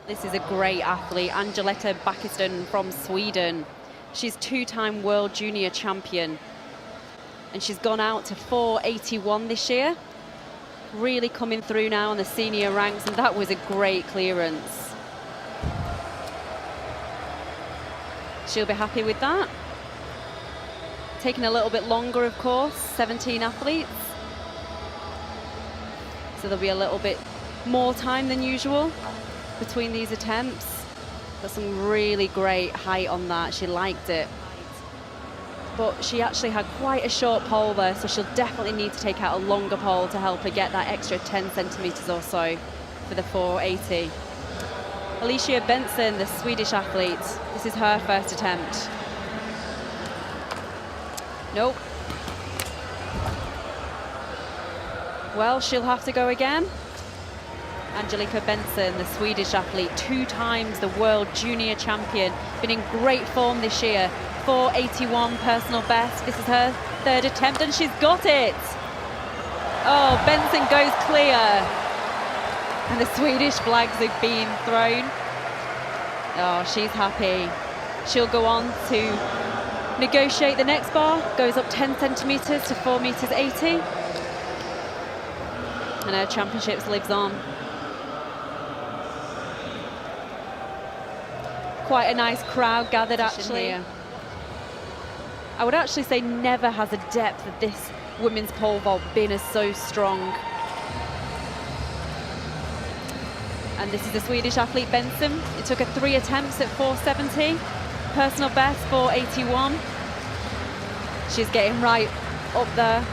This is a great athlete, Angelica Bengtsson from Sweden. She's two-time world junior champion. And she's gone out to 481 this year. Really coming through now on the senior ranks, and that was a great clearance. She'll be happy with that. Taking a little bit longer, of course, 17 athletes. So there'll be a little bit more time than usual between these attempts. Got some really great height on that. She liked it. But she actually had quite a short pole there, so she'll definitely need to take out a longer pole to help her get that extra 10 centimeters or so for the 480. Bengtsson, the Swedish athlete, this is her first attempt. Nope. Well, she'll have to go again. Angelica Bengtsson, the Swedish athlete, 2 times the world junior champion, been in great form this year. 481 personal best. This is her third attempt, and she's got it. Oh, Bengtsson goes clear. And the Swedish flags have been thrown. Oh, she's happy. She'll go on to negotiate the next bar. Goes up 10 centimeters to 4 meters 80. And her championships lives on. Quite a nice crowd gathered, actually. Here. I would actually say never has a depth of this women's pole vault been as so strong. And this is the Swedish athlete Bengtsson. It took her 3 attempts at 470. Personal best 481. She's getting right up there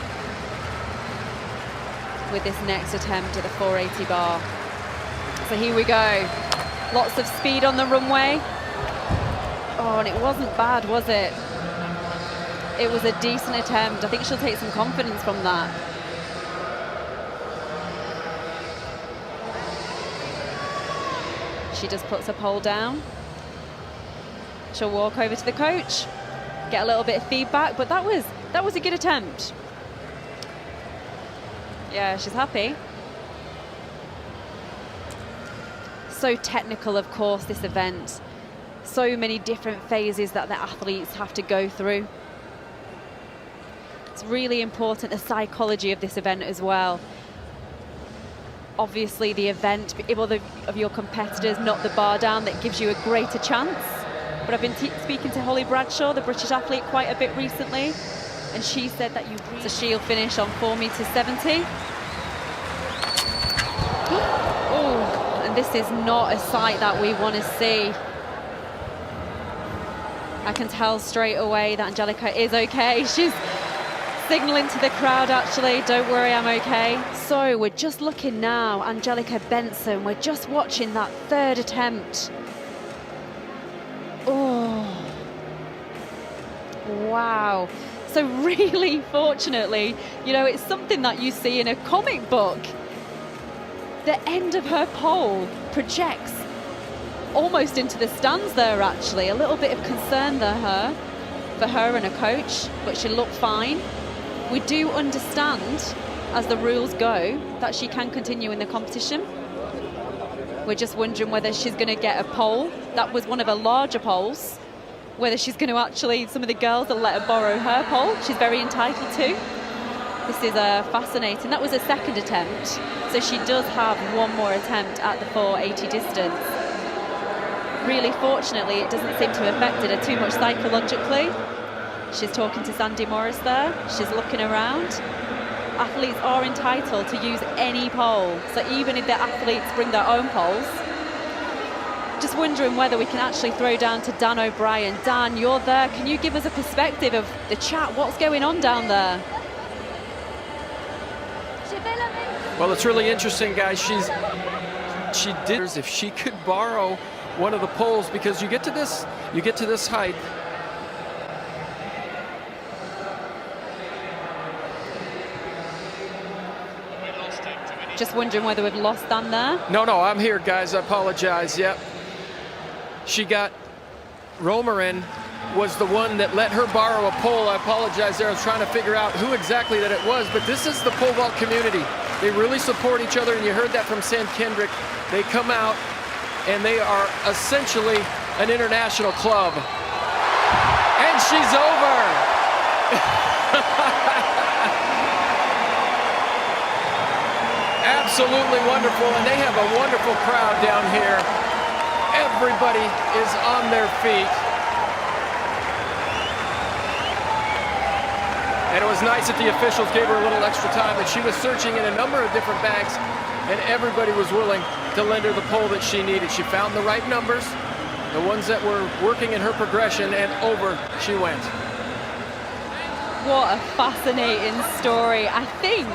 with this next attempt at the 480 bar. So here we go. Lots of speed on the runway. Oh, and it wasn't bad, was it? It was a decent attempt. I think she'll take some confidence from that. She just puts her pole down. She'll walk over to the coach, get a little bit of feedback, but that was a good attempt. Yeah, she's happy. So technical, of course, this event. So many different phases that the athletes have to go through. It's really important, the psychology of this event as well. Obviously the event, able of your competitors knock the bar down, that gives you a greater chance. But I've been speaking to Holly Bradshaw, the British athlete, quite a bit recently, and she said that so she'll finish on 4 meters 70. Oh, and this is not a sight that we want to see. I can tell straight away that Angelica is okay. She's signaling to the crowd, actually, don't worry, I'm okay. So we're just looking now, Angelica Bengtsson, we're just watching that third attempt. Oh, wow. So really, fortunately, you know, it's something that you see in a comic book. The end of her pole projects almost into the stands there, actually. A little bit of concern there for her and her coach, but she looked fine. We do understand, as the rules go, that she can continue in the competition. We're just wondering whether she's going to get a pole. That was one of her larger poles. Whether she's going to actually, some of the girls will let her borrow her pole. She's very entitled to. This is fascinating. That was a second attempt. So she does have one more attempt at the 480 distance. Really, fortunately, it doesn't seem to have affected her too much psychologically. She's talking to Sandy Morris there. She's looking around. Athletes are entitled to use any pole. So even if the athletes bring their own poles, just wondering whether we can actually throw down to Dan O'Brien. Dan, you're there. Can you give us a perspective of the chat? What's going on down there? Well, it's really interesting, guys. She did, if she could borrow one of the poles, because you get to this height. Just wondering whether we've lost Dan there. No, I'm here, guys. I apologize. Yep. She got Romarin was the one that let her borrow a pole. I apologize there. I was trying to figure out who exactly that it was, but this is the pole vault community. They really support each other, and you heard that from Sam Kendrick. They come out and they are essentially an international club. And she's over. Absolutely wonderful, and they have a wonderful crowd down here. Everybody is on their feet. And it was nice that the officials gave her a little extra time, and she was searching in a number of different bags, and everybody was willing to lend her the pole that she needed. She found the right numbers, the ones that were working in her progression, and over she went. What a fascinating story. I think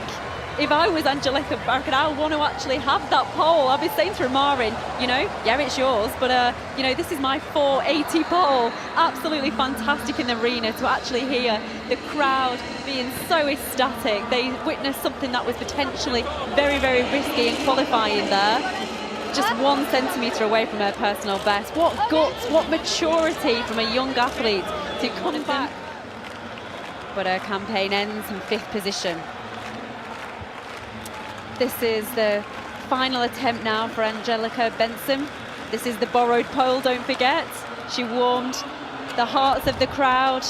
if I was Angelica, I want to actually have that pole. I'll be saying to Marin, you know, yeah, it's yours, but you know, this is my 480 pole. Absolutely fantastic in the arena to actually hear the crowd being so ecstatic. They witnessed something that was potentially very, very risky in qualifying there. Just 1 centimetre away from her personal best. What guts, what maturity from a young athlete to come back. But her campaign ends in 5th position. This is the final attempt now for Angelica Bengtsson. This is the borrowed pole, don't forget. She warmed the hearts of the crowd.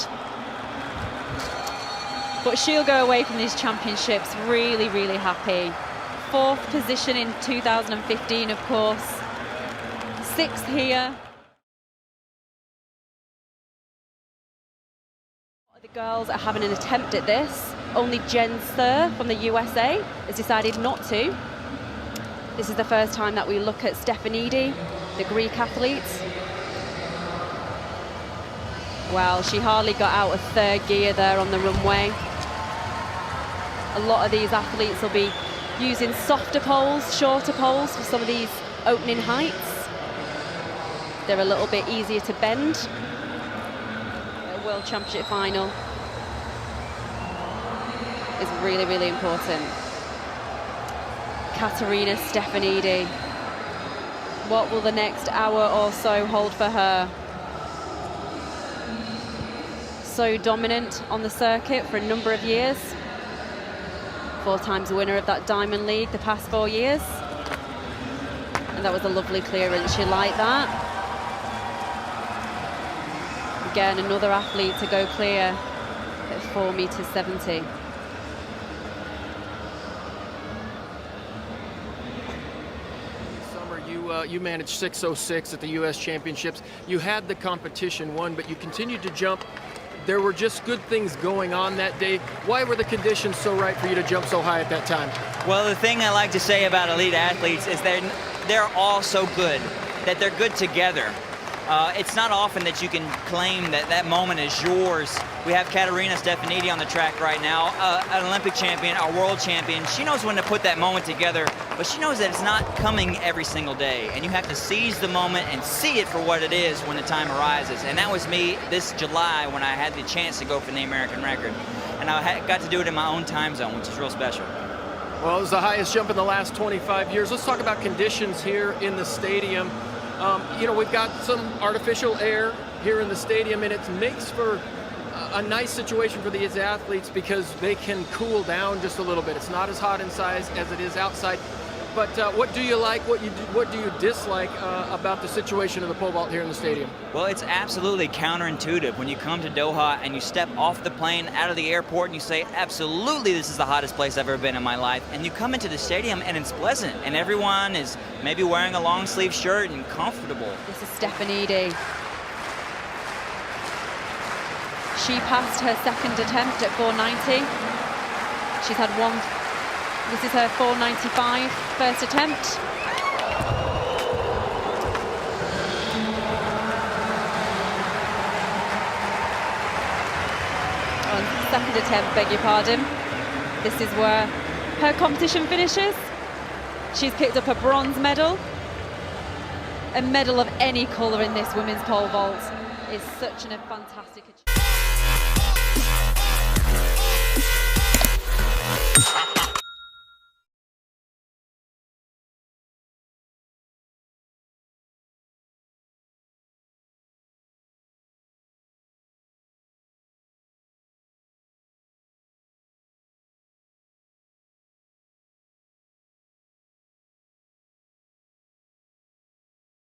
But she'll go away from these championships really, really happy. 4th position in 2015, of course. 6th here. The girls are having an attempt at this. Only Jen Sir from the USA has decided not to. This is the first time that we look at Stefanidi, the Greek athlete. Well, she hardly got out of 3rd gear there on the runway. A lot of these athletes will be using softer poles, shorter poles for some of these opening heights. They're a little bit easier to bend. The World Championship final is really, really important. Katerina Stefanidi. What will the next hour or so hold for her? So dominant on the circuit for a number of years. 4 times winner of that Diamond League the past 4 years. And that was a lovely clearance. She liked that. Again, another athlete to go clear at 4.70 meters. You managed 6:06 at the U.S. Championships. You had the competition won, but you continued to jump. There were just good things going on that day. Why were the conditions so right for you to jump so high at that time? Well, the thing I like to say about elite athletes is they're all so good, that they're good together. It's not often that you can claim that that moment is yours. We have Katerina Stefanidi on the track right now, an Olympic champion, a world champion. She knows when to put that moment together, but she knows that it's not coming every single day. And you have to seize the moment and see it for what it is when the time arises. And that was me this July when I had the chance to go for the American record. And I got to do it in my own time zone, which is real special. Well, it was the highest jump in the last 25 years. Let's talk about conditions here in the stadium. You know, we've got some artificial air here in the stadium, and it makes for a nice situation for these athletes because they can cool down just a little bit. It's not as hot inside as it is outside. But what do you like, what do you dislike about the situation of the pole vault here in the stadium? Well, it's absolutely counterintuitive. When you come to Doha and you step off the plane out of the airport and you say, absolutely, this is the hottest place I've ever been in my life. And you come into the stadium and it's pleasant and everyone is maybe wearing a long sleeve shirt and comfortable. This is Stefanidi. She passed her 2nd attempt at 490. She's had one. This is her 495 first attempt. On 2nd attempt, beg your pardon. This is where her competition finishes. She's picked up a bronze medal. A medal of any colour in this women's pole vault is such a fantastic achievement.